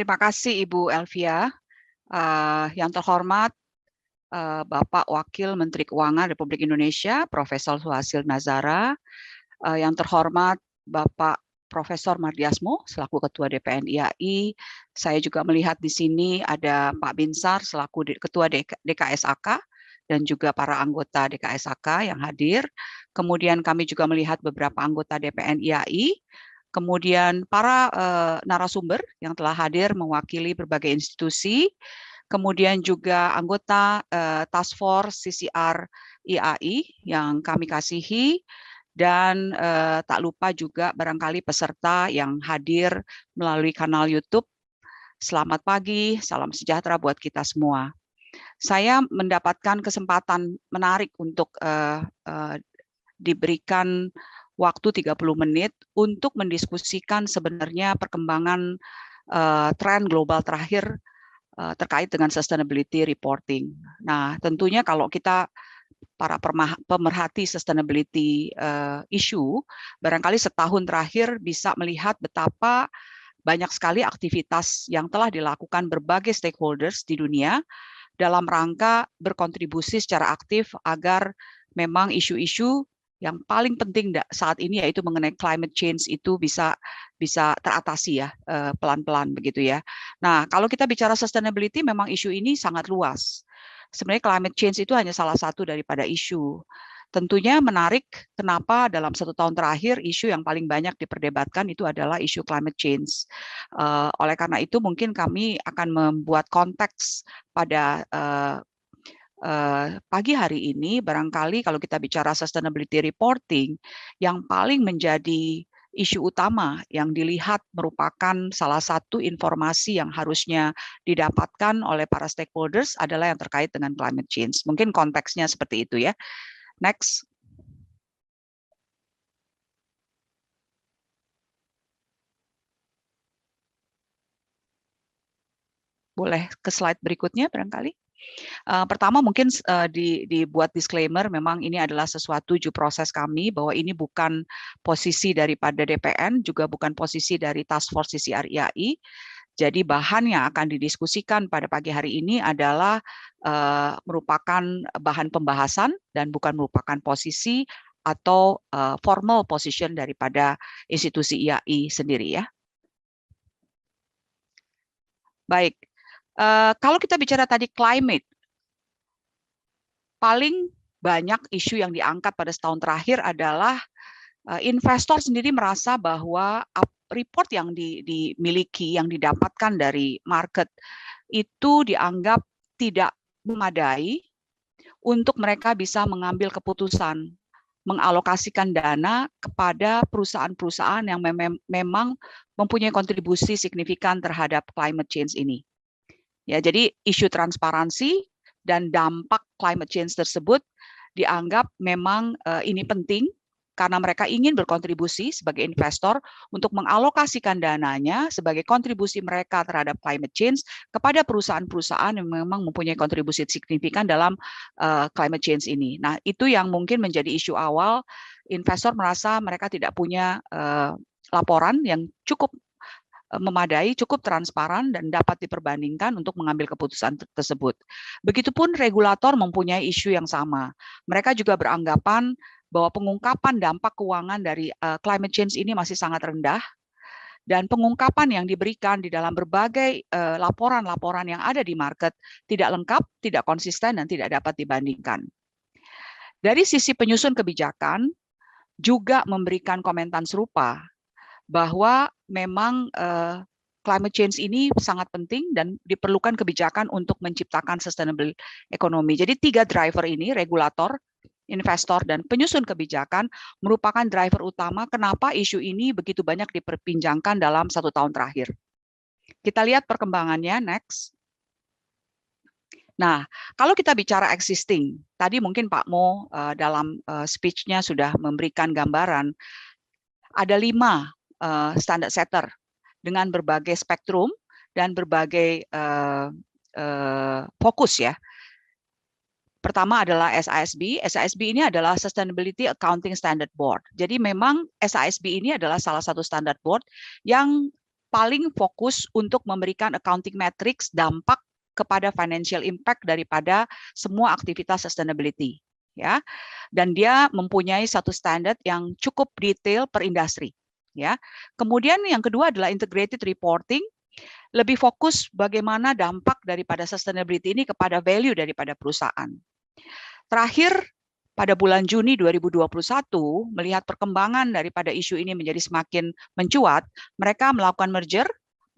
Terima kasih Ibu Elvia. Yang terhormat Bapak Wakil Menteri Keuangan Republik Indonesia, Profesor Suhasil Nazara. Yang terhormat Bapak Profesor Mardiasmo selaku Ketua DPN IAI. Saya juga melihat di sini ada Pak Binsar selaku Ketua DKSAK dan juga para anggota DKSAK yang hadir. Kemudian kami juga melihat beberapa anggota DPN IAI. Kemudian para narasumber yang telah hadir mewakili berbagai institusi, kemudian juga anggota Task Force CCR IAI yang kami kasihi, dan tak lupa juga barangkali peserta yang hadir melalui kanal YouTube. Selamat pagi, salam sejahtera buat kita semua. Saya mendapatkan kesempatan menarik untuk diberikan waktu 30 menit untuk mendiskusikan sebenarnya perkembangan tren global terakhir terkait dengan sustainability reporting. Nah, tentunya kalau kita para pemerhati sustainability issue, barangkali setahun terakhir bisa melihat betapa banyak sekali aktivitas yang telah dilakukan berbagai stakeholders di dunia dalam rangka berkontribusi secara aktif agar memang isu-isu yang paling penting saat ini yaitu mengenai climate change itu bisa teratasi ya pelan-pelan begitu ya. Nah, kalau kita bicara sustainability memang isu ini sangat luas. Sebenarnya climate change itu hanya salah satu daripada isu. Tentunya menarik kenapa dalam 1 tahun terakhir isu yang paling banyak diperdebatkan itu adalah isu climate change. Oleh karena itu mungkin kami akan membuat konteks pada pagi hari ini, barangkali kalau kita bicara sustainability reporting, yang paling menjadi isu utama yang dilihat merupakan salah satu informasi yang harusnya didapatkan oleh para stakeholders adalah yang terkait dengan climate change. Mungkin konteksnya seperti itu ya. Next. Boleh ke slide berikutnya barangkali. Pertama mungkin dibuat disclaimer, memang ini adalah sesuatu due proses kami, bahwa ini bukan posisi daripada DPN, juga bukan posisi dari Task Force CCR IAI. Jadi bahan yang akan didiskusikan pada pagi hari ini adalah merupakan bahan pembahasan dan bukan merupakan posisi atau formal position daripada institusi IAI sendiri ya. Baik. Kalau kita bicara tadi climate, paling banyak isu yang diangkat pada setahun terakhir adalah investor sendiri merasa bahwa report yang dimiliki, yang didapatkan dari market itu dianggap tidak memadai untuk mereka bisa mengambil keputusan mengalokasikan dana kepada perusahaan-perusahaan yang memang mempunyai kontribusi signifikan terhadap climate change ini. Ya, jadi isu transparansi dan dampak climate change tersebut dianggap memang ini penting karena mereka ingin berkontribusi sebagai investor untuk mengalokasikan dananya sebagai kontribusi mereka terhadap climate change kepada perusahaan-perusahaan yang memang mempunyai kontribusi signifikan dalam climate change ini. Nah, itu yang mungkin menjadi isu awal. Investor merasa mereka tidak punya laporan yang cukup memadai, cukup transparan, dan dapat diperbandingkan untuk mengambil keputusan tersebut. Begitupun regulator mempunyai isu yang sama. Mereka juga beranggapan bahwa pengungkapan dampak keuangan dari climate change ini masih sangat rendah, dan pengungkapan yang diberikan di dalam berbagai laporan-laporan yang ada di market tidak lengkap, tidak konsisten, dan tidak dapat dibandingkan. Dari sisi penyusun kebijakan, juga memberikan komentar serupa, bahwa memang climate change ini sangat penting dan diperlukan kebijakan untuk menciptakan sustainable economy. Jadi 3 driver ini, regulator, investor, dan penyusun kebijakan, merupakan driver utama kenapa isu ini begitu banyak diperbincangkan dalam 1 tahun terakhir. Kita lihat perkembangannya, next. Nah, kalau kita bicara existing, tadi mungkin Pak Mo dalam speech-nya sudah memberikan gambaran, ada 5 standard setter dengan berbagai spektrum dan berbagai fokus ya. Pertama adalah SASB. SASB ini adalah Sustainability Accounting Standard Board. Jadi memang SASB ini adalah salah satu standard board yang paling fokus untuk memberikan accounting metrics dampak kepada financial impact daripada semua aktivitas sustainability, ya. Dan dia mempunyai satu standar yang cukup detail per industri, ya. Kemudian yang kedua adalah integrated reporting, lebih fokus bagaimana dampak daripada sustainability ini kepada value daripada perusahaan. Terakhir, pada bulan Juni 2021, melihat perkembangan daripada isu ini menjadi semakin mencuat, mereka melakukan merger,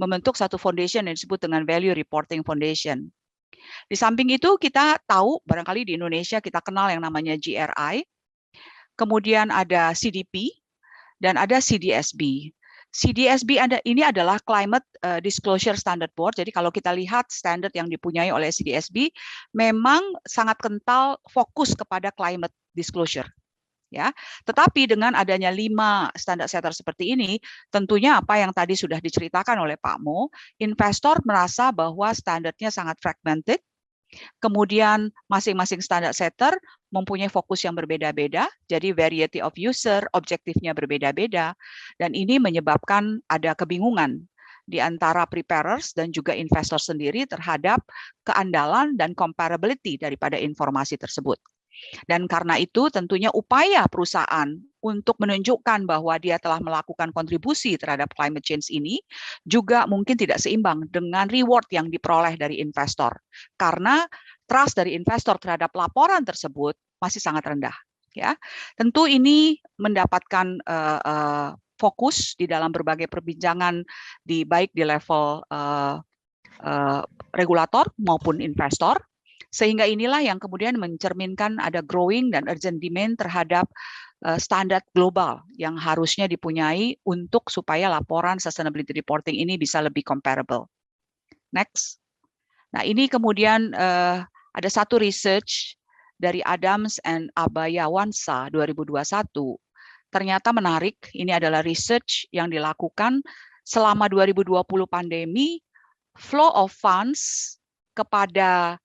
membentuk satu foundation yang disebut dengan Value Reporting Foundation. Di samping itu kita tahu, barangkali di Indonesia kita kenal yang namanya GRI, kemudian ada CDP, dan ada CDSB. CDSB ini adalah Climate Disclosure Standard Board. Jadi kalau kita lihat standar yang dipunyai oleh CDSB, memang sangat kental fokus kepada climate disclosure. Ya, tetapi dengan adanya 5 standar setter seperti ini, tentunya apa yang tadi sudah diceritakan oleh Pak Mo, investor merasa bahwa standarnya sangat fragmented, kemudian masing-masing standar setter mempunyai fokus yang berbeda-beda, jadi variety of user, objektifnya berbeda-beda, dan ini menyebabkan ada kebingungan di antara preparers dan juga investor sendiri terhadap keandalan dan comparability daripada informasi tersebut. Dan karena itu tentunya upaya perusahaan untuk menunjukkan bahwa dia telah melakukan kontribusi terhadap climate change ini juga mungkin tidak seimbang dengan reward yang diperoleh dari investor. Karena trust dari investor terhadap laporan tersebut masih sangat rendah. Ya, tentu ini mendapatkan fokus di dalam berbagai perbincangan baik di level regulator maupun investor. Sehingga inilah yang kemudian mencerminkan ada growing dan urgent demand terhadap standar global yang harusnya dipunyai untuk supaya laporan sustainability reporting ini bisa lebih comparable. Next. Nah, ini kemudian ada satu research dari Adams and Abayawansa 2021. Ternyata menarik, ini adalah research yang dilakukan selama 2020 pandemi, flow of funds kepada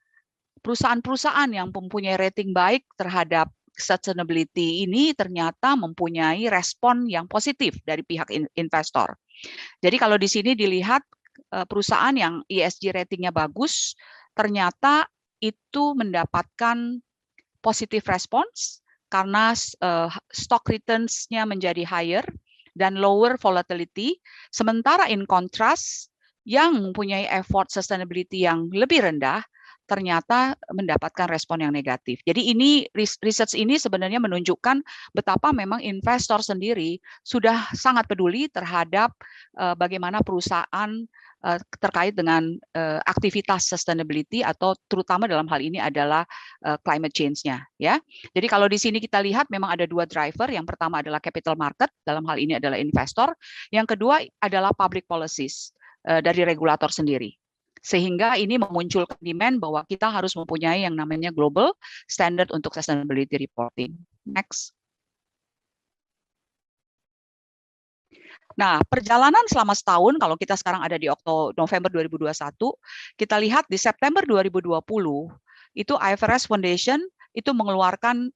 perusahaan-perusahaan yang mempunyai rating baik terhadap sustainability ini ternyata mempunyai respon yang positif dari pihak investor. Jadi kalau di sini dilihat perusahaan yang ESG ratingnya bagus, ternyata itu mendapatkan positive response karena stock returns-nya menjadi higher dan lower volatility, sementara in contrast yang mempunyai effort sustainability yang lebih rendah, ternyata mendapatkan respon yang negatif. Jadi ini research ini sebenarnya menunjukkan betapa memang investor sendiri sudah sangat peduli terhadap bagaimana perusahaan terkait dengan aktivitas sustainability atau terutama dalam hal ini adalah climate change-nya, ya. Jadi kalau di sini kita lihat memang ada 2 driver. Yang pertama adalah capital market, dalam hal ini adalah investor. Yang kedua adalah public policies dari regulator sendiri. Sehingga ini memunculkan demand bahwa kita harus mempunyai yang namanya global standard untuk sustainability reporting. Next. Nah, perjalanan selama setahun, kalau kita sekarang ada di November 2021, kita lihat di September 2020, itu IFRS Foundation itu mengeluarkan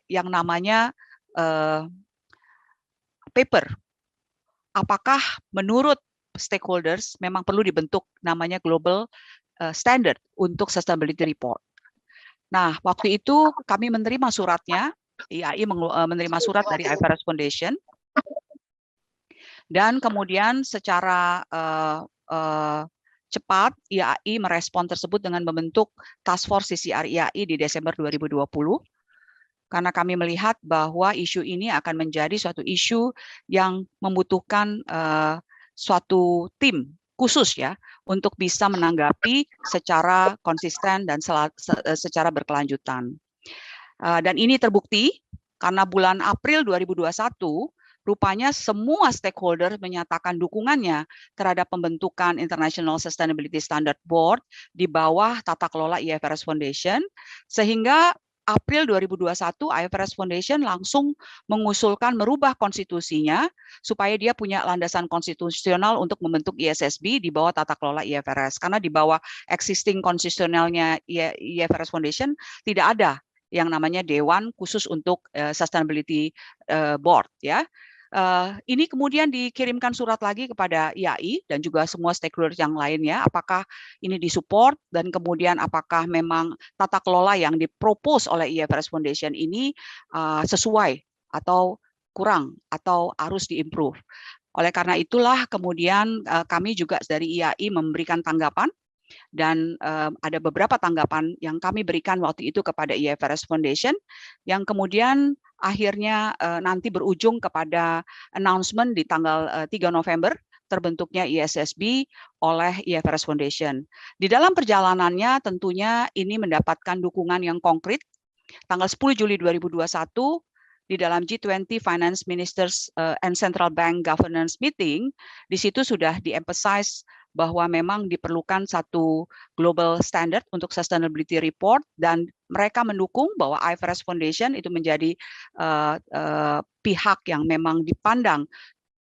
yang namanya paper. Apakah menurut stakeholders memang perlu dibentuk namanya global standard untuk sustainability report. Nah, waktu itu kami menerima suratnya, IAI menerima surat dari IFRS Foundation, dan kemudian secara cepat IAI merespon tersebut dengan membentuk Task Force CCR IAI di Desember 2020. Karena kami melihat bahwa isu ini akan menjadi suatu isu yang membutuhkan suatu tim khusus ya untuk bisa menanggapi secara konsisten dan secara berkelanjutan. Dan ini terbukti karena bulan April 2021 rupanya semua stakeholder menyatakan dukungannya terhadap pembentukan International Sustainability Standard Board di bawah tata kelola IFRS Foundation, sehingga April 2021 IFRS Foundation langsung mengusulkan merubah konstitusinya supaya dia punya landasan konstitusional untuk membentuk ISSB di bawah tata kelola IFRS. Karena di bawah existing konstitusionalnya IFRS Foundation tidak ada yang namanya dewan khusus untuk sustainability board, ya. Ini kemudian dikirimkan surat lagi kepada IAI dan juga semua stakeholder yang lainnya, apakah ini disupport dan kemudian apakah memang tata kelola yang dipropose oleh IFRS Foundation ini sesuai atau kurang atau harus diimprove. Oleh karena itulah kemudian kami juga dari IAI memberikan tanggapan dan ada beberapa tanggapan yang kami berikan waktu itu kepada IFRS Foundation yang kemudian akhirnya nanti berujung kepada announcement di tanggal 3 November terbentuknya ISSB oleh IFRS Foundation. Di dalam perjalanannya tentunya ini mendapatkan dukungan yang konkret. Tanggal 10 Juli 2021 di dalam G20 Finance Ministers and Central Bank Governance Meeting, di situ sudah di-emphasize bahwa memang diperlukan satu global standard untuk sustainability report dan mereka mendukung bahwa IFRS Foundation itu menjadi pihak yang memang dipandang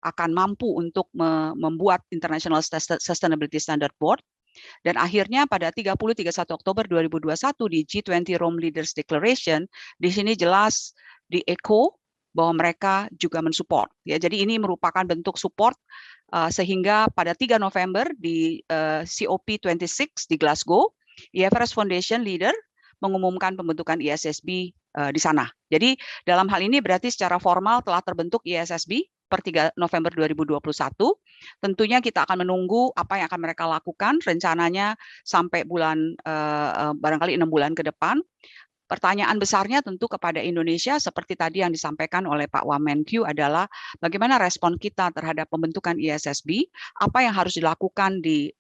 akan mampu untuk membuat International Sustainability Standard Board. Dan akhirnya pada 30-31 Oktober 2021 di G20 Rome Leaders Declaration, di sini jelas di-echo bahwa mereka juga mensupport. Ya, jadi ini merupakan bentuk support sehingga pada 3 November di COP26 di Glasgow, IFRS Foundation Leader mengumumkan pembentukan ISSB di sana. Jadi dalam hal ini berarti secara formal telah terbentuk ISSB per 3 November 2021. Tentunya kita akan menunggu apa yang akan mereka lakukan, rencananya sampai bulan barangkali 6 bulan ke depan. Pertanyaan besarnya tentu kepada Indonesia seperti tadi yang disampaikan oleh Pak Wamenkyu adalah bagaimana respon kita terhadap pembentukan ISSB, apa yang harus dilakukan di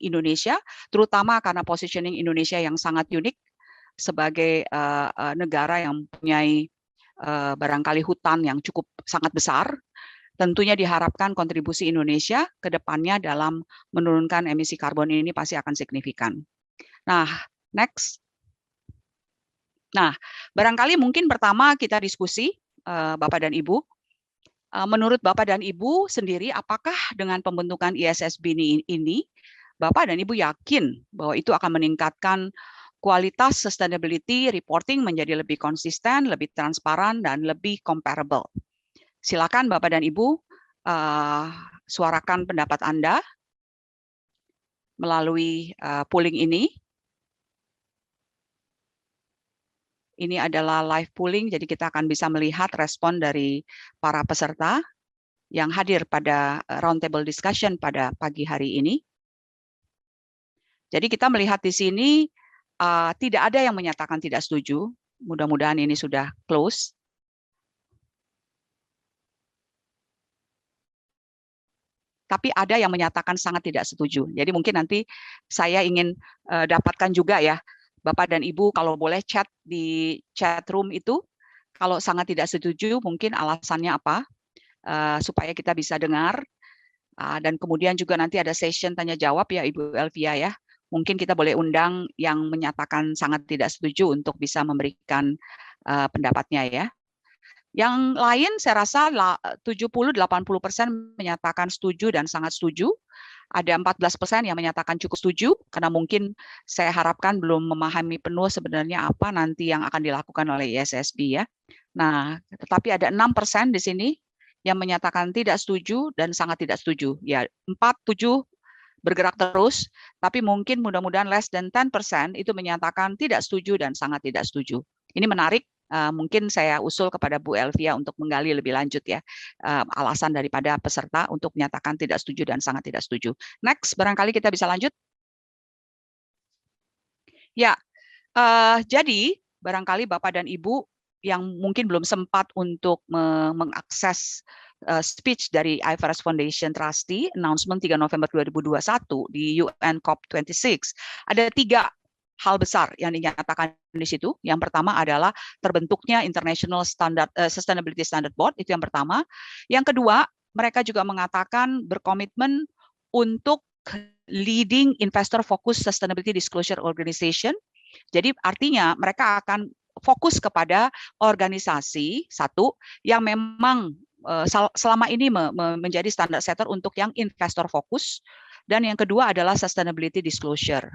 Indonesia, terutama karena positioning Indonesia yang sangat unik sebagai negara yang mempunyai barangkali hutan yang cukup sangat besar. Tentunya diharapkan kontribusi Indonesia ke depannya dalam menurunkan emisi karbon ini pasti akan signifikan. Nah, next. Nah, barangkali mungkin pertama kita diskusi, Bapak dan Ibu. Menurut Bapak dan Ibu sendiri, apakah dengan pembentukan ISSB ini, Bapak dan Ibu yakin bahwa itu akan meningkatkan kualitas sustainability reporting menjadi lebih konsisten, lebih transparan, dan lebih comparable? Silakan Bapak dan Ibu suarakan pendapat Anda melalui polling ini. Ini adalah live polling, jadi kita akan bisa melihat respon dari para peserta yang hadir pada roundtable discussion pada pagi hari ini. Jadi kita melihat di sini tidak ada yang menyatakan tidak setuju. Mudah-mudahan ini sudah close. Tapi ada yang menyatakan sangat tidak setuju. Jadi mungkin nanti saya ingin dapatkan juga ya, Bapak dan Ibu kalau boleh chat di chat room itu, kalau sangat tidak setuju mungkin alasannya apa, supaya kita bisa dengar. Dan kemudian juga nanti ada session tanya jawab ya Ibu Elvia ya. Mungkin kita boleh undang yang menyatakan sangat tidak setuju untuk bisa memberikan pendapatnya ya. Yang lain saya rasa 70-80% menyatakan setuju dan sangat setuju. Ada 14% yang menyatakan cukup setuju, karena mungkin saya harapkan belum memahami penuh sebenarnya apa nanti yang akan dilakukan oleh ISSB ya. Nah, tetapi ada 6% di sini yang menyatakan tidak setuju dan sangat tidak setuju. Ya, 4-7 bergerak terus, tapi mungkin mudah-mudahan less than 10% itu menyatakan tidak setuju dan sangat tidak setuju. Ini menarik. Mungkin saya usul kepada Bu Elvia untuk menggali lebih lanjut ya alasan daripada peserta untuk menyatakan tidak setuju dan sangat tidak setuju. Next, barangkali kita bisa lanjut. Ya, jadi barangkali Bapak dan Ibu yang mungkin belum sempat untuk mengakses speech dari IFRS Foundation Trustee, announcement 3 November 2021 di UN COP26, ada 3 hal besar yang dinyatakan di situ. Yang pertama adalah terbentuknya International Sustainability Standard Board, itu yang pertama. Yang kedua, mereka juga mengatakan berkomitmen untuk leading investor focused sustainability disclosure organization. Jadi artinya mereka akan fokus kepada organisasi satu yang memang selama ini menjadi standar setter untuk yang investor fokus, dan yang kedua adalah sustainability disclosure.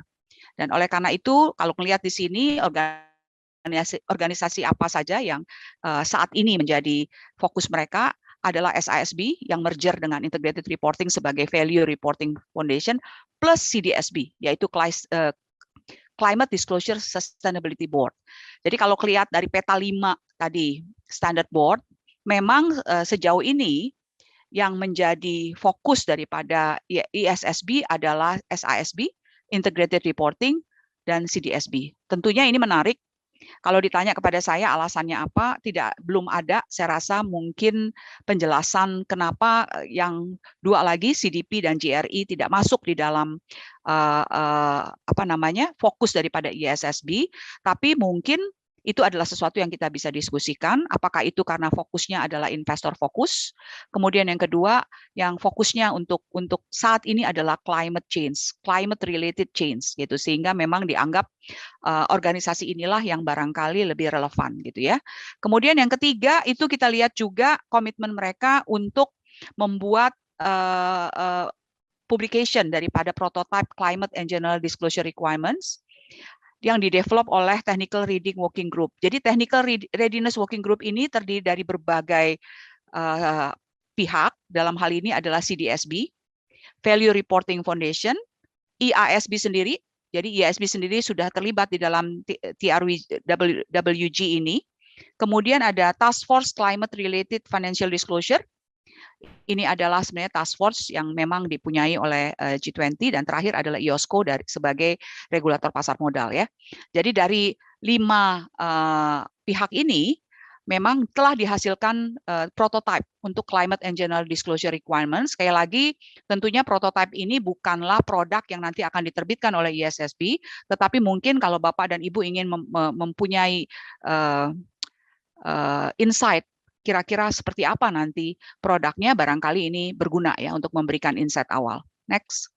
Dan oleh karena itu, kalau melihat di sini organisasi apa saja yang saat ini menjadi fokus mereka, adalah SISB yang merger dengan Integrated Reporting sebagai Value Reporting Foundation plus CDSB, yaitu Climate Disclosure Sustainability Board. Jadi kalau kelihatan dari peta 5 tadi Standard Board, memang sejauh ini yang menjadi fokus daripada ISSB adalah SISB, Integrated Reporting, dan CDSB. Tentunya ini menarik. Kalau ditanya kepada saya alasannya apa, belum ada. Saya rasa mungkin penjelasan kenapa yang dua lagi CDP dan GRI tidak masuk di dalam fokus daripada ISSB, tapi mungkin itu adalah sesuatu yang kita bisa diskusikan. Apakah itu karena fokusnya adalah investor fokus? Kemudian yang kedua, yang fokusnya untuk saat ini adalah climate change, climate related change, gitu. Sehingga memang dianggap organisasi inilah yang barangkali lebih relevan, gitu ya. Kemudian yang ketiga itu kita lihat juga komitmen mereka untuk membuat publication daripada prototype climate and general disclosure requirements yang didevelop oleh Technical Reading Working Group. Jadi Technical Readiness Working Group ini terdiri dari berbagai pihak, dalam hal ini adalah CDSB, Value Reporting Foundation, IASB sendiri, jadi IASB sendiri sudah terlibat di dalam TRWG ini, kemudian ada Task Force Climate Related Financial Disclosure, ini adalah sebenarnya task force yang memang dipunyai oleh G20, dan terakhir adalah IOSCO sebagai regulator pasar modal ya. Jadi dari 5 pihak ini memang telah dihasilkan prototype untuk climate and general disclosure requirements. Sekali lagi, tentunya prototype ini bukanlah produk yang nanti akan diterbitkan oleh ISSB, tetapi mungkin kalau Bapak dan Ibu ingin mempunyai insight kira-kira seperti apa nanti produknya, barangkali ini berguna ya untuk memberikan insight awal. Next.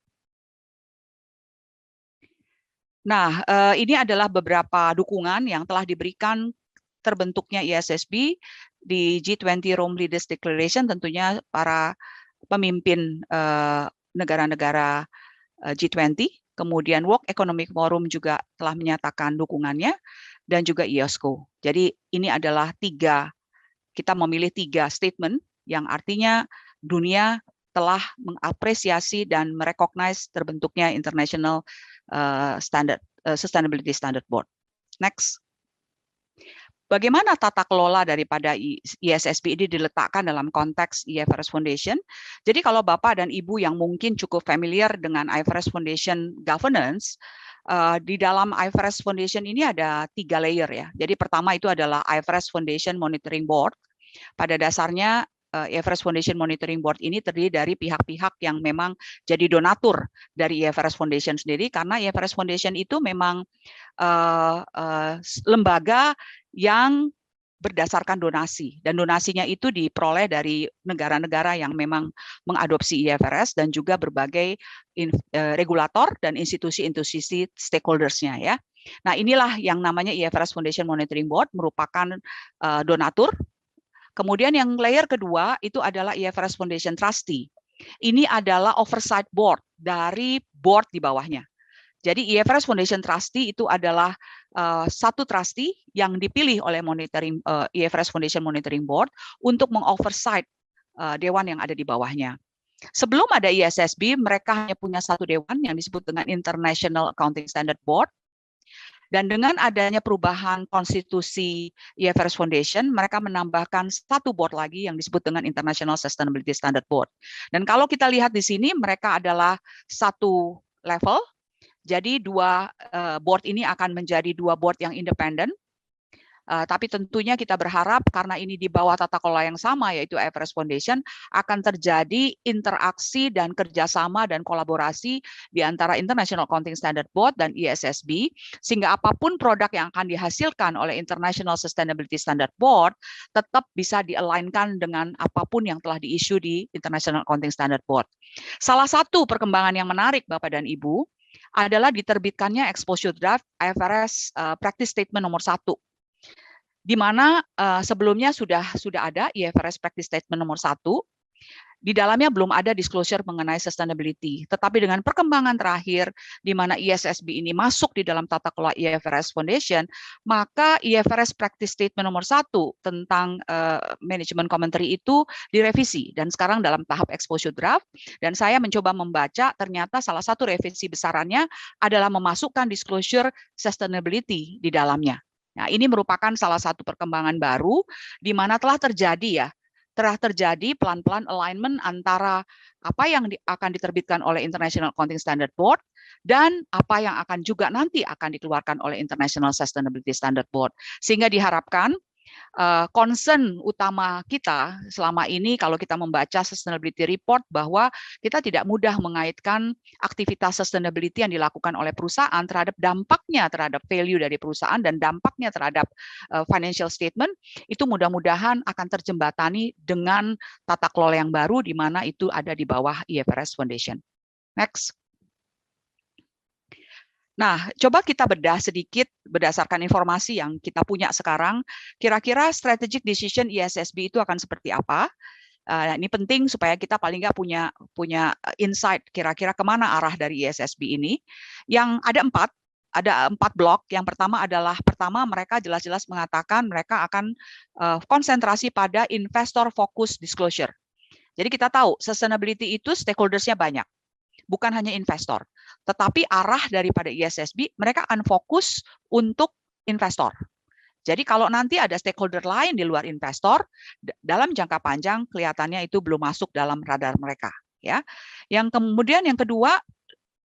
Nah, ini adalah beberapa dukungan yang telah diberikan terbentuknya ISSB di G20 Rome Leaders Declaration, tentunya para pemimpin negara-negara G20, kemudian World Economic Forum juga telah menyatakan dukungannya, dan juga IOSCO. Jadi ini adalah kita memilih 3 statement yang artinya dunia telah mengapresiasi dan merecognize terbentuknya International Sustainability Standard Board. Next. Bagaimana tata kelola daripada ISSB ini diletakkan dalam konteks IFRS Foundation? Jadi kalau Bapak dan Ibu yang mungkin cukup familiar dengan IFRS Foundation governance, di dalam IFRS Foundation ini ada 3 layer ya. Jadi pertama itu adalah IFRS Foundation Monitoring Board. Pada dasarnya IFRS Foundation Monitoring Board ini terdiri dari pihak-pihak yang memang jadi donatur dari IFRS Foundation sendiri, karena IFRS Foundation itu memang lembaga yang berdasarkan donasi, dan donasinya itu diperoleh dari negara-negara yang memang mengadopsi IFRS dan juga berbagai regulator dan institusi-institusi stakeholders-nya ya. Nah, inilah yang namanya IFRS Foundation Monitoring Board, merupakan donatur. Kemudian yang layer kedua itu adalah IFRS Foundation Trustee. Ini adalah oversight board dari board di bawahnya. Jadi IFRS Foundation Trustee itu adalah satu trustee yang dipilih oleh IFRS Foundation Monitoring Board untuk mengoversight dewan yang ada di bawahnya. Sebelum ada ISSB, mereka hanya punya satu dewan yang disebut dengan International Accounting Standard Board. Dan dengan adanya perubahan konstitusi IFRS Foundation, mereka menambahkan satu board lagi yang disebut dengan International Sustainability Standard Board. Dan kalau kita lihat di sini, mereka adalah satu level. Jadi 2 board ini akan menjadi 2 board yang independen. Tapi tentunya kita berharap karena ini di bawah tata kelola yang sama, yaitu IFRS Foundation, akan terjadi interaksi dan kerjasama dan kolaborasi di antara International Accounting Standard Board dan ISSB, sehingga apapun produk yang akan dihasilkan oleh International Sustainability Standard Board tetap bisa di-align-kan dengan apapun yang telah di-issue di International Accounting Standard Board. Salah satu perkembangan yang menarik, Bapak dan Ibu, adalah diterbitkannya Exposure Draft IFRS Practice Statement nomor 1. Di mana sebelumnya sudah ada IFRS Practice Statement nomor 1, di dalamnya belum ada disclosure mengenai sustainability. Tetapi dengan perkembangan terakhir, di mana ISSB ini masuk di dalam tata kelola IFRS Foundation, maka IFRS Practice Statement nomor 1 tentang Management Commentary itu direvisi. Dan sekarang dalam tahap exposure draft, dan saya mencoba membaca, ternyata salah satu revisi besarannya adalah memasukkan disclosure sustainability di dalamnya. Nah, ini merupakan salah satu perkembangan baru, di mana telah terjadi pelan-pelan alignment antara apa yang akan diterbitkan oleh International Accounting Standard Board dan apa yang akan juga nanti akan dikeluarkan oleh International Sustainability Standard Board. Sehingga diharapkan concern utama kita selama ini kalau kita membaca sustainability report bahwa kita tidak mudah mengaitkan aktivitas sustainability yang dilakukan oleh perusahaan terhadap dampaknya terhadap value dari perusahaan dan dampaknya terhadap financial statement, itu mudah-mudahan akan terjembatani dengan tata kelola yang baru di mana itu ada di bawah IFRS Foundation. Next. Nah, coba kita bedah sedikit berdasarkan informasi yang kita punya sekarang, kira-kira strategic decision ISSB itu akan seperti apa? Ini penting supaya kita paling nggak punya insight kira-kira kemana arah dari ISSB ini. Yang ada empat blok. Yang pertama adalah mereka jelas-jelas mengatakan mereka akan konsentrasi pada investor focus disclosure. Jadi kita tahu sustainability itu stakeholders-nya banyak. Bukan hanya investor, tetapi arah daripada ISSB, mereka akan fokus untuk investor. Jadi kalau nanti ada stakeholder lain di luar investor, dalam jangka panjang kelihatannya itu belum masuk dalam radar mereka. Ya. Yang kemudian yang kedua,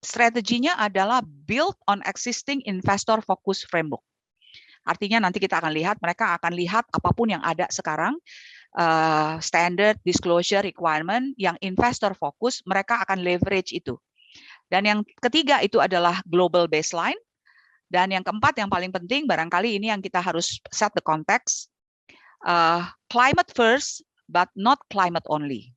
strateginya adalah build on existing investor focus framework. Artinya nanti kita akan lihat, mereka akan lihat apapun yang ada sekarang, standard disclosure requirement yang investor fokus, mereka akan leverage itu. Dan yang ketiga itu adalah global baseline. Dan yang keempat yang paling penting, barangkali ini yang kita harus set the context, climate first, but not climate only.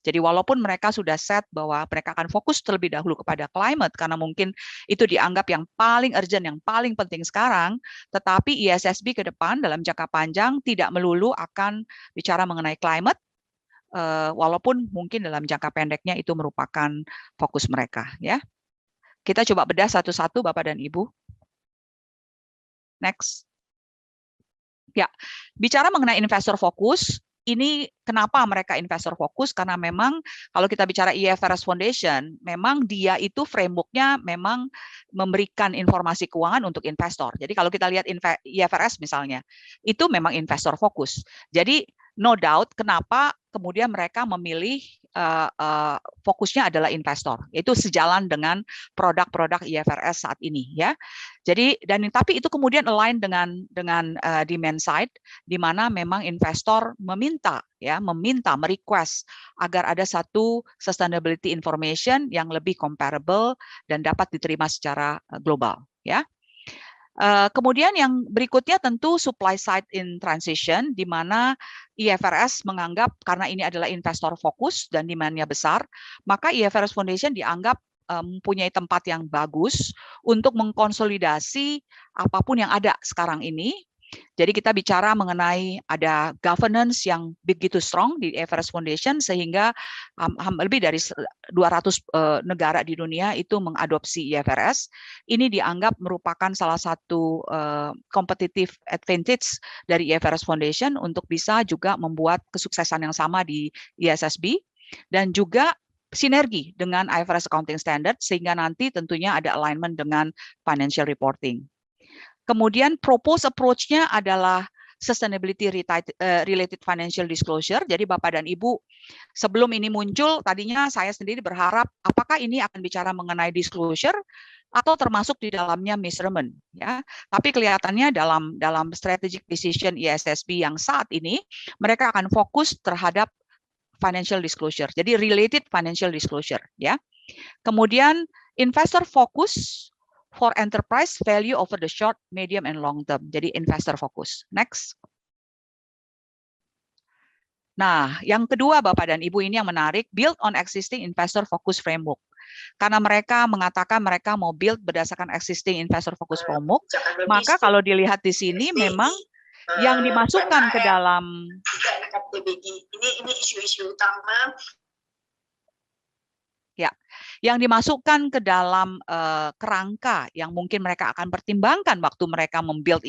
Jadi walaupun mereka sudah set bahwa mereka akan fokus terlebih dahulu kepada climate, karena mungkin itu dianggap yang paling urgent, yang paling penting sekarang, tetapi ISSB ke depan dalam jangka panjang tidak melulu akan bicara mengenai climate, walaupun mungkin dalam jangka pendeknya itu merupakan fokus mereka. Ya, kita coba bedah satu-satu Bapak dan Ibu. Next. Ya, bicara mengenai investor fokus, ini kenapa mereka investor fokus? Karena memang kalau kita bicara IFRS Foundation, memang dia itu framework-nya memang memberikan informasi keuangan untuk investor. Jadi kalau kita lihat IFRS misalnya, itu memang investor fokus. Jadi no doubt kenapa kemudian mereka memilih fokusnya adalah investor. Itu sejalan dengan produk-produk IFRS saat ini, ya. Jadi tapi itu kemudian align dengan demand side, di mana memang investor meminta, merequest agar ada satu sustainability information yang lebih comparable dan dapat diterima secara global, ya. Kemudian yang berikutnya tentu supply side in transition, di mana IFRS menganggap karena ini adalah investor fokus dan demand-nya besar, maka IFRS Foundation dianggap mempunyai tempat yang bagus untuk mengkonsolidasi apapun yang ada sekarang ini. Jadi kita bicara mengenai ada governance yang begitu strong di IFRS Foundation sehingga lebih dari 200 negara di dunia itu mengadopsi IFRS. Ini dianggap merupakan salah satu competitive advantage dari IFRS Foundation untuk bisa juga membuat kesuksesan yang sama di ISSB dan juga sinergi dengan IFRS Accounting Standard sehingga nanti tentunya ada alignment dengan financial reporting. Kemudian propose approach-nya adalah sustainability related financial disclosure. Jadi Bapak dan Ibu, sebelum ini muncul, tadinya saya sendiri berharap apakah ini akan bicara mengenai disclosure atau termasuk di dalamnya measurement, ya. Tapi kelihatannya dalam strategic decision ISSB yang saat ini mereka akan fokus terhadap financial disclosure. Jadi related financial disclosure, ya. Kemudian investor focus for enterprise value over the short, medium, and long term. Jadi investor fokus. Next. Nah, yang kedua Bapak dan Ibu ini yang menarik, build on existing investor focus framework. Karena mereka mengatakan mereka mau build berdasarkan existing investor focus framework, maka kalau dilihat di sini memang yang dimasukkan ke dalam ini isu-isu utama yang dimasukkan ke dalam kerangka yang mungkin mereka akan pertimbangkan waktu mereka membuild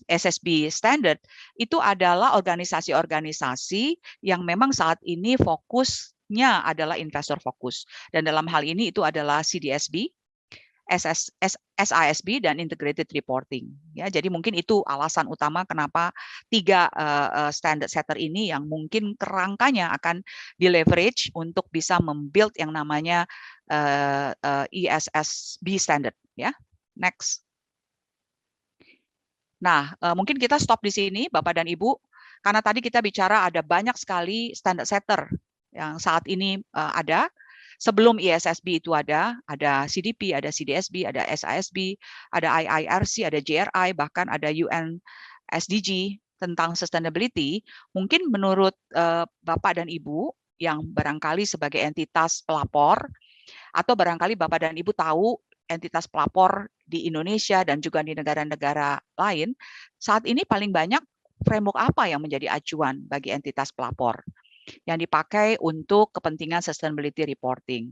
SSB standard itu adalah organisasi-organisasi yang memang saat ini fokusnya adalah investor fokus, dan dalam hal ini itu adalah CDSB, SISB, dan integrated reporting. Ya, jadi mungkin itu alasan utama kenapa 3 standard setter ini yang mungkin kerangkanya akan di-leverage untuk bisa membuild yang namanya ISSB standard. Ya, next. Nah, mungkin kita stop di sini, Bapak dan Ibu, karena tadi kita bicara ada banyak sekali standard setter yang saat ini ada. Sebelum ISSB itu ada CDP, ada CDSB, ada SISB, ada IIRC, ada JRI, bahkan ada UN SDG tentang sustainability. Mungkin menurut Bapak dan Ibu yang barangkali sebagai entitas pelapor, atau barangkali Bapak dan Ibu tahu entitas pelapor di Indonesia dan juga di negara-negara lain, saat ini paling banyak framework apa yang menjadi acuan bagi entitas pelapor yang dipakai untuk kepentingan sustainability reporting?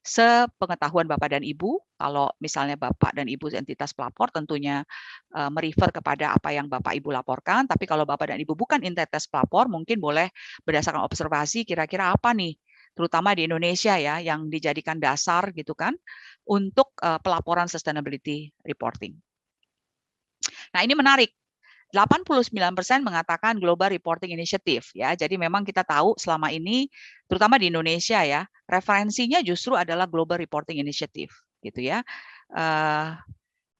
Sepengetahuan Bapak dan Ibu, kalau misalnya Bapak dan Ibu entitas pelapor tentunya merefer kepada apa yang Bapak Ibu laporkan, tapi kalau Bapak dan Ibu bukan entitas pelapor, mungkin boleh berdasarkan observasi kira-kira apa nih, terutama di Indonesia ya, yang dijadikan dasar gitu kan, untuk pelaporan sustainability reporting. Nah, ini menarik. 89% mengatakan Global Reporting Initiative ya. Jadi memang kita tahu selama ini terutama di Indonesia ya, referensinya justru adalah Global Reporting Initiative gitu ya.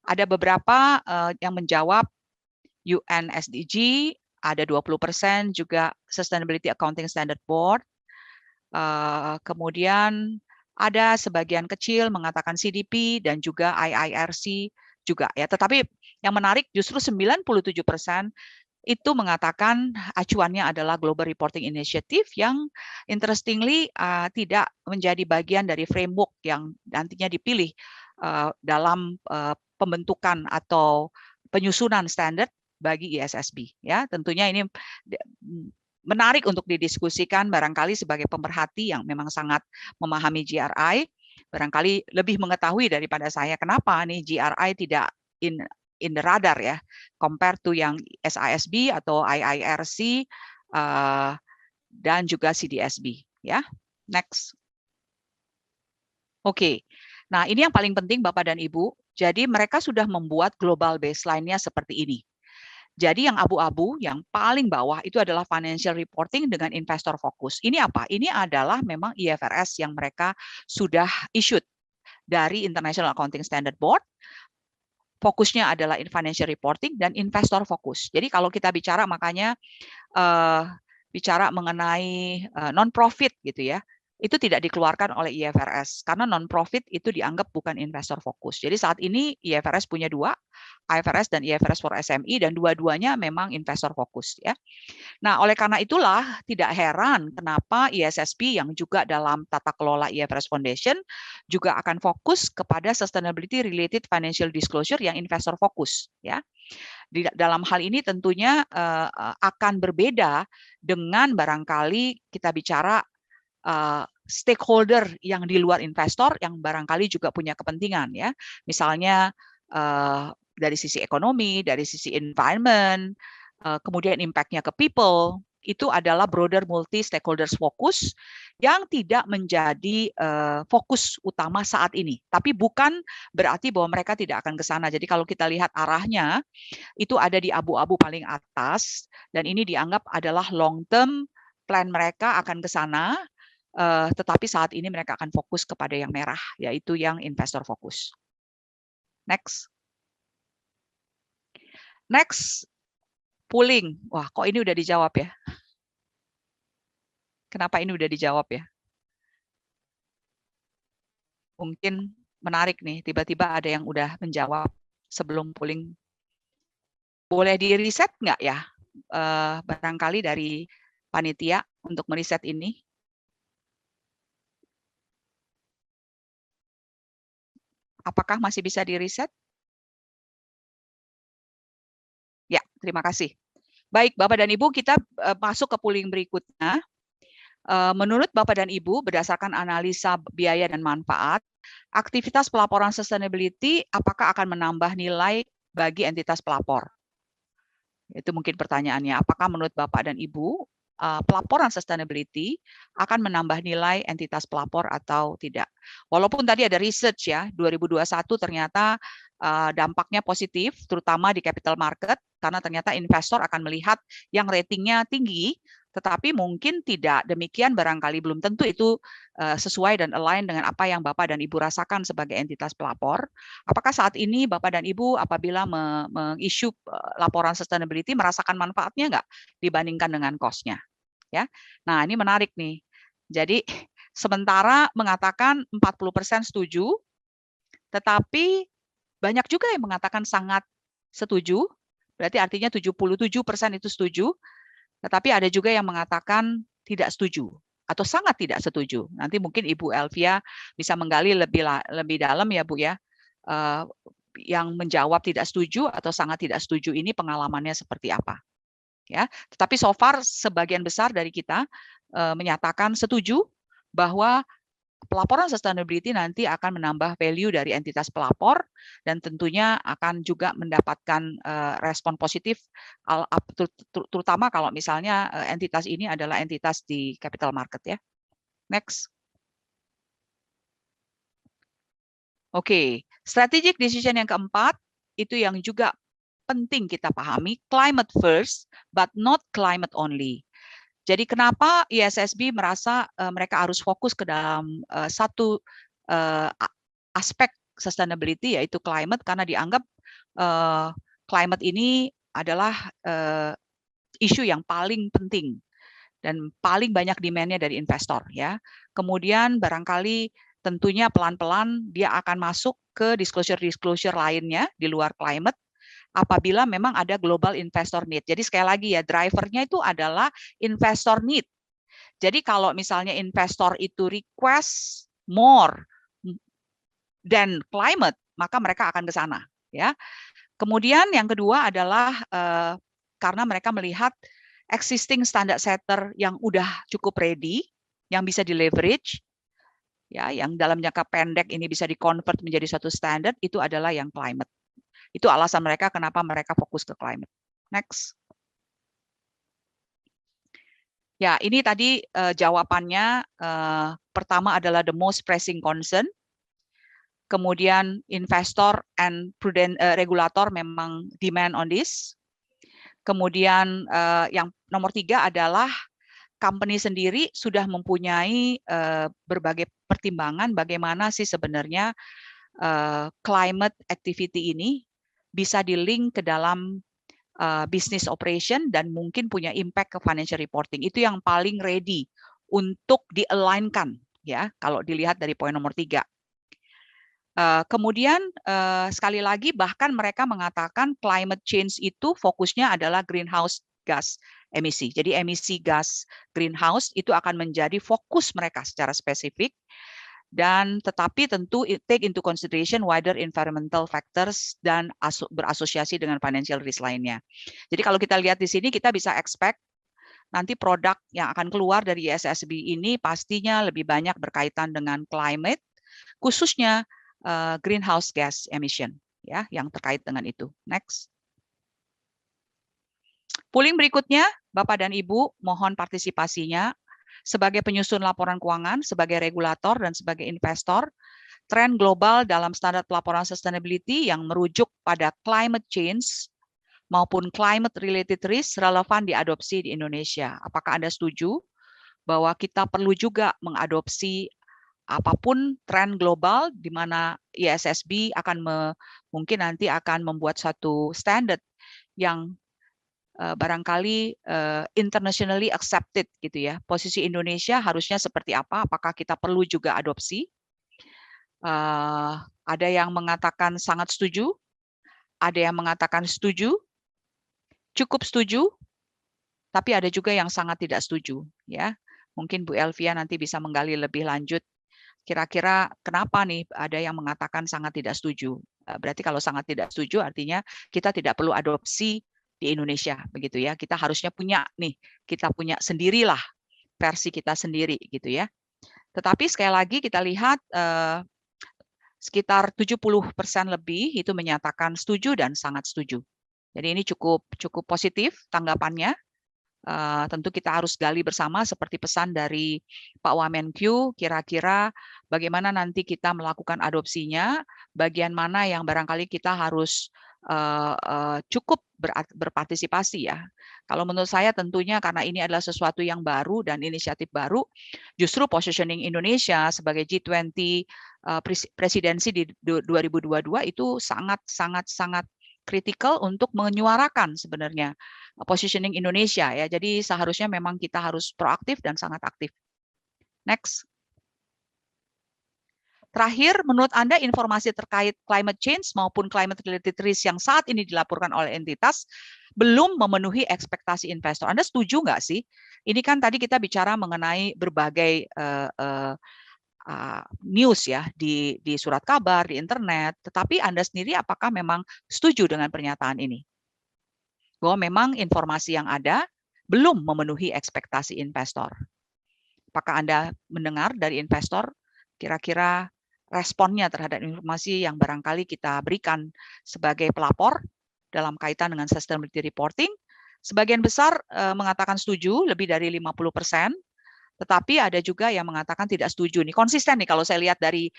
Ada beberapa yang menjawab UN SDG, ada 20% juga Sustainability Accounting Standard Board. Kemudian ada sebagian kecil mengatakan CDP dan juga IIRC juga ya. Tetapi yang menarik justru 97% itu mengatakan acuannya adalah Global Reporting Initiative yang interestingly tidak menjadi bagian dari framework yang nantinya dipilih dalam pembentukan atau penyusunan standar bagi ISSB ya. Tentunya ini menarik untuk didiskusikan barangkali sebagai pemerhati yang memang sangat memahami GRI, barangkali lebih mengetahui daripada saya kenapa nih GRI tidak in the radar ya, compare to yang SISB atau IIRC dan juga CDSB ya. Next. Oke. Nah, ini yang paling penting Bapak dan Ibu. Jadi mereka sudah membuat global baseline-nya seperti ini. Jadi yang abu-abu, yang paling bawah itu adalah financial reporting dengan investor fokus. Ini apa? Ini adalah memang IFRS yang mereka sudah issued dari International Accounting Standard Board. Fokusnya adalah in financial reporting dan investor fokus. Jadi kalau kita bicara makanya bicara mengenai non-profit gitu ya, itu tidak dikeluarkan oleh IFRS karena non-profit itu dianggap bukan investor fokus. Jadi saat ini IFRS punya 2, IFRS dan IFRS for SME, dan dua-duanya memang investor fokus ya. Nah, oleh karena itulah tidak heran kenapa ISSB yang juga dalam tata kelola IFRS Foundation juga akan fokus kepada sustainability related financial disclosure yang investor fokus ya. Dalam hal ini tentunya akan berbeda dengan barangkali kita bicara stakeholder yang di luar investor yang barangkali juga punya kepentingan ya. Misalnya dari sisi ekonomi, dari sisi environment, kemudian impact-nya ke people, itu adalah broader multi stakeholders focus yang tidak menjadi fokus utama saat ini. Tapi bukan berarti bahwa mereka tidak akan ke sana. Jadi kalau kita lihat arahnya, itu ada di abu-abu paling atas, dan ini dianggap adalah long term plan mereka akan ke sana, tetapi saat ini mereka akan fokus kepada yang merah, yaitu yang investor fokus. Next. Next, pooling. Wah, kok ini udah dijawab ya? Kenapa ini udah dijawab ya? Mungkin menarik nih, tiba-tiba ada yang udah menjawab sebelum pooling. Boleh di-reset nggak ya? Barangkali dari panitia untuk meriset ini. Apakah masih bisa di-reset? Ya, terima kasih. Baik, Bapak dan Ibu, kita masuk ke pooling berikutnya. Menurut Bapak dan Ibu, berdasarkan analisa biaya dan manfaat, aktivitas pelaporan sustainability apakah akan menambah nilai bagi entitas pelapor? Itu mungkin pertanyaannya. Apakah menurut Bapak dan Ibu, pelaporan sustainability akan menambah nilai entitas pelapor atau tidak? Walaupun tadi ada research ya, 2021 ternyata dampaknya positif, terutama di capital market, karena ternyata investor akan melihat yang ratingnya tinggi, tetapi mungkin tidak demikian, barangkali belum tentu itu sesuai dan align dengan apa yang Bapak dan Ibu rasakan sebagai entitas pelapor. Apakah saat ini Bapak dan Ibu apabila mengisu laporan sustainability merasakan manfaatnya nggak dibandingkan dengan cost-nya? Ya. Nah, ini menarik nih. Jadi sementara mengatakan 40% setuju, tetapi banyak juga yang mengatakan sangat setuju, berarti artinya 77% itu setuju, tetapi ada juga yang mengatakan tidak setuju atau sangat tidak setuju. Nanti mungkin Ibu Elvia bisa menggali lebih dalam ya Bu ya, yang menjawab tidak setuju atau sangat tidak setuju ini pengalamannya seperti apa. Ya, tetapi so far sebagian besar dari kita menyatakan setuju bahwa pelaporan sustainability nanti akan menambah value dari entitas pelapor dan tentunya akan juga mendapatkan respon positif, terutama kalau misalnya entitas ini adalah entitas di capital market ya. Next. Oke, strategic decision yang keempat itu yang juga penting kita pahami, climate first but not climate only. Jadi kenapa ISSB merasa mereka harus fokus ke dalam satu aspek sustainability yaitu climate, karena dianggap climate ini adalah isu yang paling penting dan paling banyak demand-nya dari investor ya. Kemudian barangkali tentunya pelan-pelan dia akan masuk ke disclosure lainnya di luar climate apabila memang ada global investor need. Jadi sekali lagi ya, drivernya itu adalah investor need. Jadi kalau misalnya investor itu request more than climate, maka mereka akan ke sana. Ya. Kemudian yang kedua adalah karena mereka melihat existing standard setter yang udah cukup ready, yang bisa di leverage, ya, yang dalam jangka pendek ini bisa di-convert menjadi satu standard, itu adalah yang climate. Itu alasan mereka kenapa mereka fokus ke climate. Next. Ya, ini tadi jawabannya pertama adalah the most pressing concern. Kemudian investor and prudent regulator memang demand on this. Kemudian yang nomor 3 adalah company sendiri sudah mempunyai berbagai pertimbangan bagaimana sih sebenarnya climate activity ini bisa di-link ke dalam business operation dan mungkin punya impact ke financial reporting. Itu yang paling ready untuk di-align-kan ya, kalau dilihat dari poin nomor 3. Kemudian sekali lagi bahkan mereka mengatakan climate change itu fokusnya adalah greenhouse gas emisi. Jadi emisi gas greenhouse itu akan menjadi fokus mereka secara spesifik. Dan tetapi tentu take into consideration wider environmental factors dan berasosiasi dengan financial risk lainnya. Jadi kalau kita lihat di sini kita bisa expect nanti produk yang akan keluar dari ISSB ini pastinya lebih banyak berkaitan dengan climate, khususnya greenhouse gas emission ya yang terkait dengan itu. Next. Pooling berikutnya, Bapak dan Ibu mohon partisipasinya. Sebagai penyusun laporan keuangan, sebagai regulator, dan sebagai investor, tren global dalam standar pelaporan sustainability yang merujuk pada climate change maupun climate-related risk relevan diadopsi di Indonesia. Apakah Anda setuju bahwa kita perlu juga mengadopsi apapun tren global di mana ISSB akan mungkin nanti akan membuat satu standar yang barangkali internationally accepted gitu ya. Posisi Indonesia harusnya seperti apa? Apakah kita perlu juga adopsi? Ada yang mengatakan sangat setuju, ada yang mengatakan setuju, cukup setuju, tapi ada juga yang sangat tidak setuju. Ya, mungkin Bu Elvia nanti bisa menggali lebih lanjut. Kira-kira kenapa nih ada yang mengatakan sangat tidak setuju? Berarti kalau sangat tidak setuju artinya kita tidak perlu adopsi di Indonesia begitu ya. Kita harusnya punya nih, kita punya sendirilah versi kita sendiri gitu ya. Tetapi sekali lagi kita lihat sekitar 70% lebih itu menyatakan setuju dan sangat setuju. Jadi ini cukup positif tanggapannya. Tentu kita harus gali bersama seperti pesan dari Pak Wamenkyu, kira-kira bagaimana nanti kita melakukan adopsinya, bagian mana yang barangkali kita harus cukup berpartisipasi ya. Kalau menurut saya tentunya karena ini adalah sesuatu yang baru dan inisiatif baru, justru positioning Indonesia sebagai G20 presidensi di 2022 itu sangat kritikal untuk menyuarakan sebenarnya positioning Indonesia ya. Jadi seharusnya memang kita harus proaktif dan sangat aktif. Next. Terakhir, menurut Anda informasi terkait climate change maupun climate related risk yang saat ini dilaporkan oleh entitas belum memenuhi ekspektasi investor. Anda setuju nggak sih? Ini kan tadi kita bicara mengenai berbagai news ya di surat kabar, di internet. Tetapi Anda sendiri apakah memang setuju dengan pernyataan ini? Bahwa memang informasi yang ada belum memenuhi ekspektasi investor. Apakah Anda mendengar dari investor kira-kira responnya terhadap informasi yang barangkali kita berikan sebagai pelapor dalam kaitan dengan sustainability reporting? Sebagian besar mengatakan setuju, lebih dari 50%. Tetapi ada juga yang mengatakan tidak setuju. Nih konsisten nih kalau saya lihat dari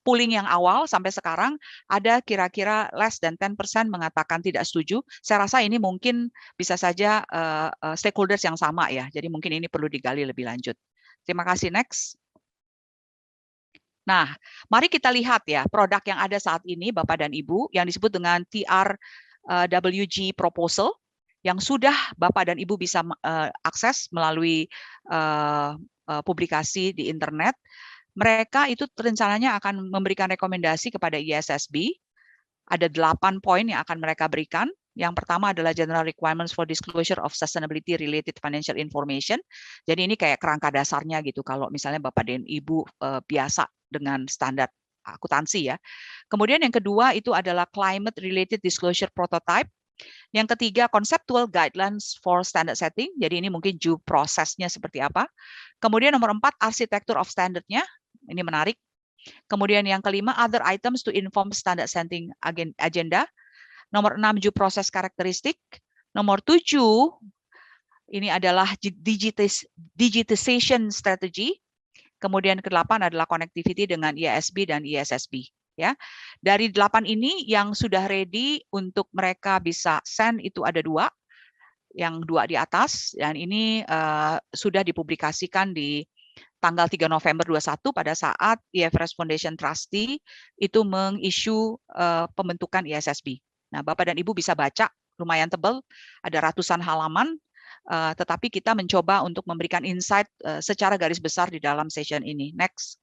polling yang awal sampai sekarang ada kira-kira less than 10% mengatakan tidak setuju. Saya rasa ini mungkin bisa saja stakeholders yang sama ya. Jadi mungkin ini perlu digali lebih lanjut. Terima kasih. Next. Nah, mari kita lihat ya produk yang ada saat ini Bapak dan Ibu yang disebut dengan TRWG proposal yang sudah Bapak dan Ibu bisa akses melalui publikasi di internet. Mereka itu rencananya akan memberikan rekomendasi kepada ISSB. Ada 8 poin yang akan mereka berikan. Yang pertama adalah General Requirements for Disclosure of Sustainability Related Financial Information. Jadi ini kayak kerangka dasarnya gitu kalau misalnya Bapak dan Ibu biasa dengan standar akuntansi ya. Kemudian yang kedua itu adalah Climate Related Disclosure Prototype. Yang ketiga, conceptual guidelines for standard setting. Jadi ini mungkin due prosesnya seperti apa. Kemudian nomor 4, architecture of standardnya. Ini menarik. Kemudian yang kelima, other items to inform standard setting agenda. Nomor 6, due process karakteristik. Nomor 7, ini adalah digitization strategy. Kemudian ke-8 adalah connectivity dengan IASB dan ISSB. Ya, dari 8 ini yang sudah ready untuk mereka bisa send itu ada 2, yang 2 di atas, dan ini sudah dipublikasikan di tanggal 3 November 21 pada saat IFRS Foundation Trustee itu mengisu pembentukan ISSB. Nah, Bapak dan Ibu bisa baca, lumayan tebal, ada ratusan halaman, tetapi kita mencoba untuk memberikan insight secara garis besar di dalam session ini. Next.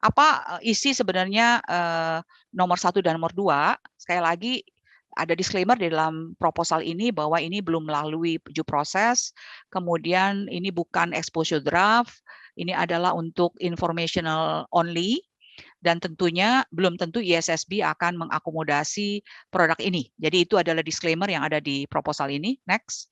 Apa isi sebenarnya nomor 1 dan nomor 2, sekali lagi ada disclaimer di dalam proposal ini bahwa ini belum melalui due process, kemudian ini bukan exposure draft, ini adalah untuk informational only, dan tentunya belum tentu ISSB akan mengakomodasi produk ini. Jadi itu adalah disclaimer yang ada di proposal ini. Next.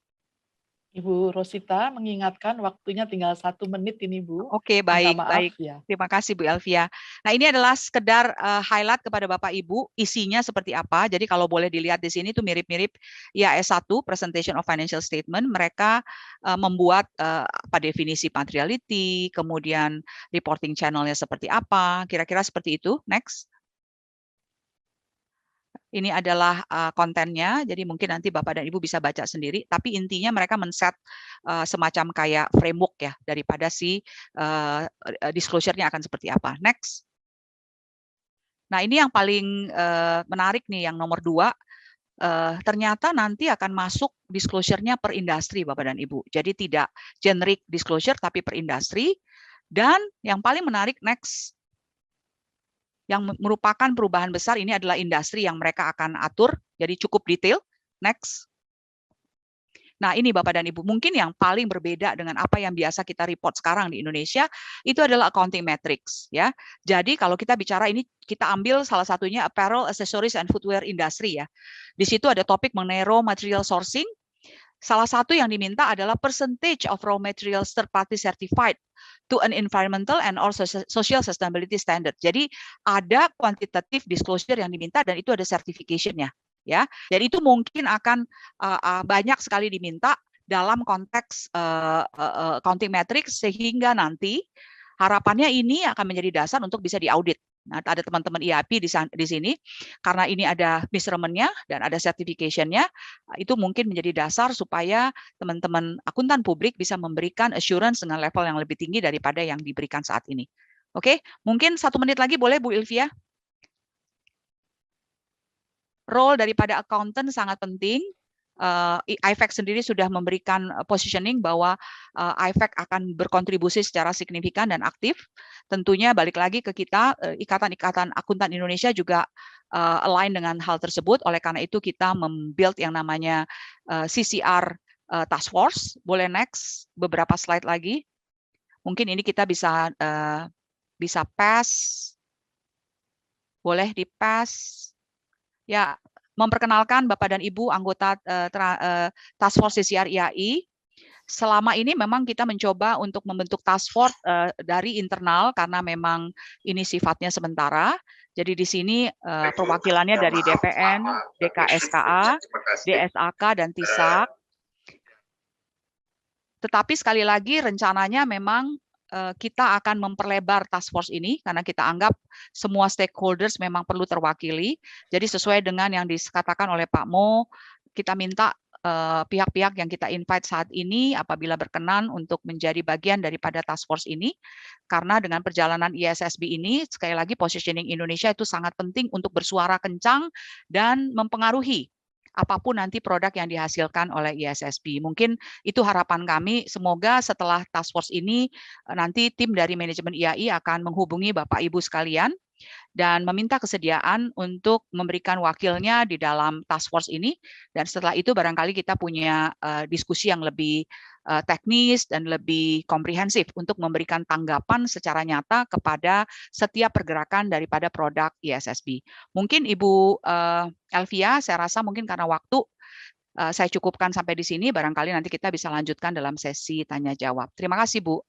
Ibu Rosita mengingatkan waktunya tinggal 1 menit ini Bu. Oke, baik. Ya. Terima kasih Bu Elvia. Nah ini adalah sekedar highlight kepada Bapak Ibu, isinya seperti apa. Jadi kalau boleh dilihat di sini itu mirip-mirip IAS 1, Presentation of Financial Statement. Mereka membuat apa definisi materiality, kemudian reporting channelnya seperti apa, kira-kira seperti itu. Next. Ini adalah kontennya, jadi mungkin nanti Bapak dan Ibu bisa baca sendiri, tapi intinya mereka men-set semacam kayak framework ya, daripada si disclosure-nya akan seperti apa. Next. Nah ini yang paling menarik nih, yang nomor 2, ternyata nanti akan masuk disclosure-nya per industri Bapak dan Ibu. Jadi tidak generic disclosure, tapi per industri. Dan yang paling menarik, next, yang merupakan perubahan besar ini adalah industri yang mereka akan atur, jadi cukup detail. Next. Nah ini Bapak dan Ibu, mungkin yang paling berbeda dengan apa yang biasa kita report sekarang di Indonesia, itu adalah accounting metrics. Ya. Jadi kalau kita bicara ini, kita ambil salah satunya apparel, accessories, and footwear industry. Ya. Di situ ada topik mengenai raw material sourcing, Salah satu yang diminta adalah percentage of raw materials third party certified to an environmental and also social sustainability standard. Jadi ada quantitative disclosure yang diminta dan itu ada certification-nya, ya. Dan itu mungkin akan banyak sekali diminta dalam konteks accounting metrics, sehingga nanti harapannya ini akan menjadi dasar untuk bisa diaudit. Nah, ada teman-teman IAP di sini, karena ini ada measurement-nya dan ada certification-nya, itu mungkin menjadi dasar supaya teman-teman akuntan publik bisa memberikan assurance dengan level yang lebih tinggi daripada yang diberikan saat ini. Oke, mungkin 1 menit lagi boleh Bu Ilvia? Role daripada accountant sangat penting. IFAC sendiri sudah memberikan positioning bahwa IFAC akan berkontribusi secara signifikan dan aktif. Tentunya balik lagi ke kita, Ikatan-Ikatan Akuntan Indonesia juga align dengan hal tersebut. Oleh karena itu kita membuild yang namanya CCR Task Force. Boleh next beberapa slide lagi. Mungkin ini kita bisa pass. Boleh di pass. Ya, memperkenalkan Bapak dan Ibu anggota Task Force CCR IAI. Selama ini memang kita mencoba untuk membentuk task force dari internal karena memang ini sifatnya sementara. Jadi di sini perwakilannya dari DPN, DKSKA, DSAK, dan TISAK. Tetapi sekali lagi rencananya memang kita akan memperlebar task force ini karena kita anggap semua stakeholders memang perlu terwakili. Jadi sesuai dengan yang dikatakan oleh Pak Mo, kita minta pihak-pihak yang kita invite saat ini apabila berkenan untuk menjadi bagian daripada task force ini, karena dengan perjalanan ISSB ini, sekali lagi positioning Indonesia itu sangat penting untuk bersuara kencang dan mempengaruhi apapun nanti produk yang dihasilkan oleh ISSB. Mungkin itu harapan kami, semoga setelah task force ini nanti tim dari manajemen IAI akan menghubungi Bapak Ibu sekalian dan meminta kesediaan untuk memberikan wakilnya di dalam task force ini, dan setelah itu barangkali kita punya diskusi yang lebih teknis dan lebih komprehensif untuk memberikan tanggapan secara nyata kepada setiap pergerakan daripada produk ISSB. Mungkin Ibu Elvia, saya rasa mungkin karena waktu saya cukupkan sampai di sini, barangkali nanti kita bisa lanjutkan dalam sesi tanya jawab. Terima kasih Bu.